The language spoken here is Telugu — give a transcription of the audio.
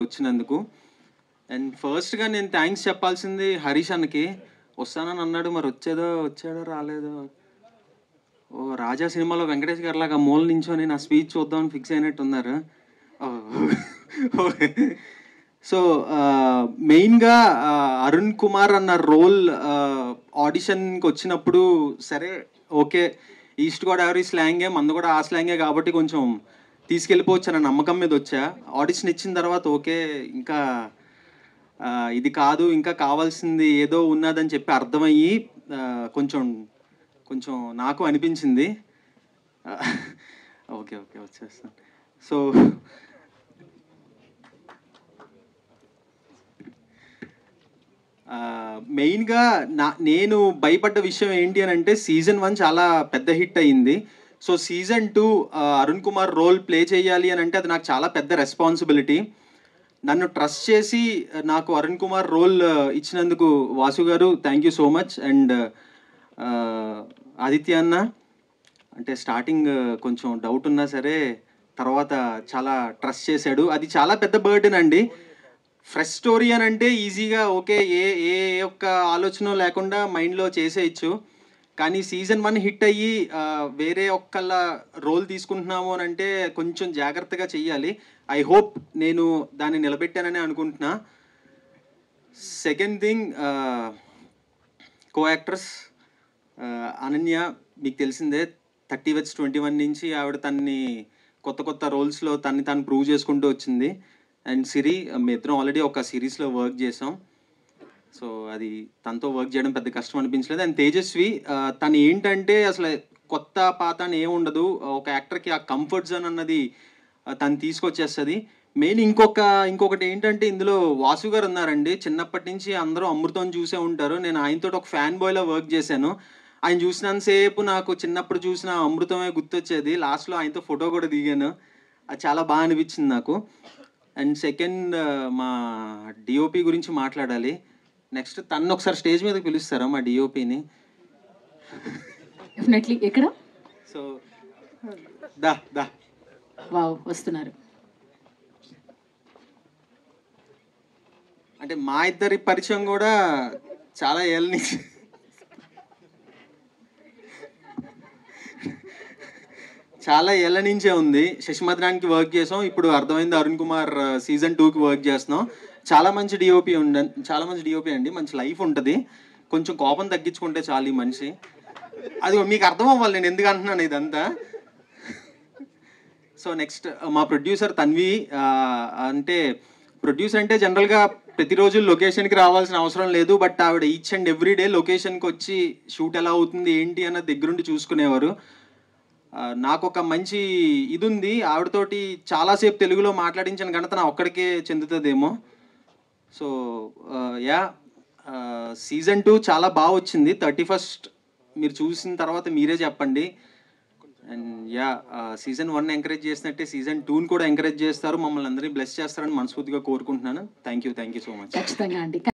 వచ్చినందుకు. అండ్ ఫస్ట్గా నేను థ్యాంక్స్ చెప్పాల్సింది హరీష్ అన్నకి. వస్తానని అన్నాడు, మరి వచ్చాడో రాలేదో. ఓ రాజా సినిమాలో వెంకటేష్ గారిలాగా మూల నించొని నా స్పీచ్ చూద్దామని ఫిక్స్ అయినట్టు ఉన్నారు. సో మెయిన్గా అరుణ్ కుమార్ అన్న రోల్ ఆడిషన్కి వచ్చినప్పుడు సరే ఓకే, ఈస్ట్ గోదావరి స్లాంగే, మందు కూడా ఆ స్లాంగే కాబట్టి కొంచెం తీసుకెళ్ళిపోవచ్చు అన్న నమ్మకం మీద వచ్చా. ఆడిషన్ ఇచ్చిన తర్వాత ఓకే, ఇంకా ఇది కాదు, ఇంకా కావాల్సింది ఏదో ఉన్నదని చెప్పి అర్థమయ్యి కొంచెం నాకు అనిపించింది. ఓకే వచ్చేస్తాను. సో మెయిన్గా నేను భయపడ్డ విషయం ఏంటి అని అంటే, సీజన్ 1 చాలా పెద్ద హిట్ అయ్యింది. So season 2 Arun Kumar role play చేయాలి అని అంటే అది నాకు చాలా పెద్ద రెస్పాన్సిబిలిటీ. నన్ను ట్రస్ట్ చేసి నాకు అరుణ్ కుమార్ రోల్ ఇచ్చినందుకు వాసు గారు thank you so much. And Aditya అన్న అంటే స్టార్టింగ్ కొంచెం డౌట్ ఉన్నా సరే తర్వాత చాలా ట్రస్ట్ చేశాడు. అది చాలా పెద్ద బర్డెన్ అండి. ఫ్రెష్ స్టోరీ అని అంటే ఈజీగా ఓకే, ఏ ఒక్క ఆలోచన లేకుండా మైండ్లో చేసేయచ్చు. కానీ సీజన్ 1 హిట్ అయ్యి వేరే ఒక్కళ్ళ రోల్ తీసుకుంటున్నాము అని అంటే కొంచెం జాగ్రత్తగా చెయ్యాలి. ఐ హోప్ నేను దాన్ని నిలబెట్టానని అనుకుంటున్నా. సెకండ్ థింగ్, కో యాక్ట్రస్ అనన్య, మీకు తెలిసిందే 30/21 నుంచి ఆవిడ తన్ని కొత్త రోల్స్లో తాను ప్రూవ్ చేసుకుంటూ వచ్చింది. అండ్ సిరి, మీ ఇద్దరం ఆల్రెడీ ఒక సిరీస్లో వర్క్ చేసాం. సో అది తనతో వర్క్ చేయడం పెద్ద కష్టం అనిపించలేదు. అండ్ తేజస్వి, తను ఏంటంటే అసలు కొత్త పాత అని ఏముండదు, ఒక యాక్టర్కి ఆ కంఫర్ట్ జోన్ అన్నది తను తీసుకొచ్చేస్తుంది. మెయిన్ ఇంకొకటి ఏంటంటే ఇందులో వాసు గారు ఉన్నారండి. చిన్నప్పటి నుంచి అందరూ అమృతం చూసే ఉంటారు. నేను ఆయనతో ఒక ఫ్యాన్ బాయ్లో వర్క్ చేశాను. ఆయన చూసినంతసేపు నాకు చిన్నప్పుడు చూసిన అమృతమే గుర్తొచ్చేది. లాస్ట్లో ఆయనతో ఫోటో కూడా దిగాను. అది చాలా బాగా అనిపించింది నాకు. అండ్ సెకండ్, మా డిఓపి గురించి మాట్లాడాలి. నెక్స్ట్ తను ఒకసారి స్టేజ్ మీదకి పిలుస్తారా మా డిఓపిని? డెఫినెట్లీ. ఎక్కడ? సో దా వావ్, వస్తున్నారు. అంటే మా ఇద్దరి పరిచయం కూడా చాలా ఏళ్ళ నుంచి ఉంది. శశిమద్రానికి వర్క్ చేసాం. ఇప్పుడు అర్థమైంది అరుణ్ కుమార్ సీజన్ 2కి వర్క్ చేస్తున్నాం. చాలా మంచి డిఓపి అండి. మంచి లైఫ్ ఉంటుంది. కొంచెం కోపం తగ్గించుకుంటే చాలు ఈ మనిషి. అది మీకు అర్థం అవ్వాలి నేను ఎందుకు అంటున్నాను ఇదంతా. సో నెక్స్ట్ మా ప్రొడ్యూసర్ తన్వి. అంటే ప్రొడ్యూసర్ అంటే జనరల్గా ప్రతిరోజు లొకేషన్కి రావాల్సిన అవసరం లేదు. బట్ ఆవిడ ఈచ్ అండ్ ఎవ్రీ డే లొకేషన్కి వచ్చి షూట్ ఎలా అవుతుంది ఏంటి అన్న దగ్గరుండి చూసుకునేవారు. నాకు ఒక మంచి ఇది ఉంది, ఆవిడతోటి చాలాసేపు తెలుగులో మాట్లాడించిన ఘనత నా ఒక్కడికే చెందుతుందేమో. సో సీజన్ 2 చాలా బాగా వచ్చింది. 31st మీరు చూసిన తర్వాత మీరే చెప్పండి. అండ్ సీజన్ 1 ఎంకరేజ్ చేసినట్టే సీజన్ 2ని కూడా ఎంకరేజ్ చేస్తారు, మమ్మల్ని అందరినీ బ్లెస్ చేస్తారని మనస్ఫూర్తిగా కోరుకుంటున్నాను. Thank you so much. ఖచ్చితంగా అండి.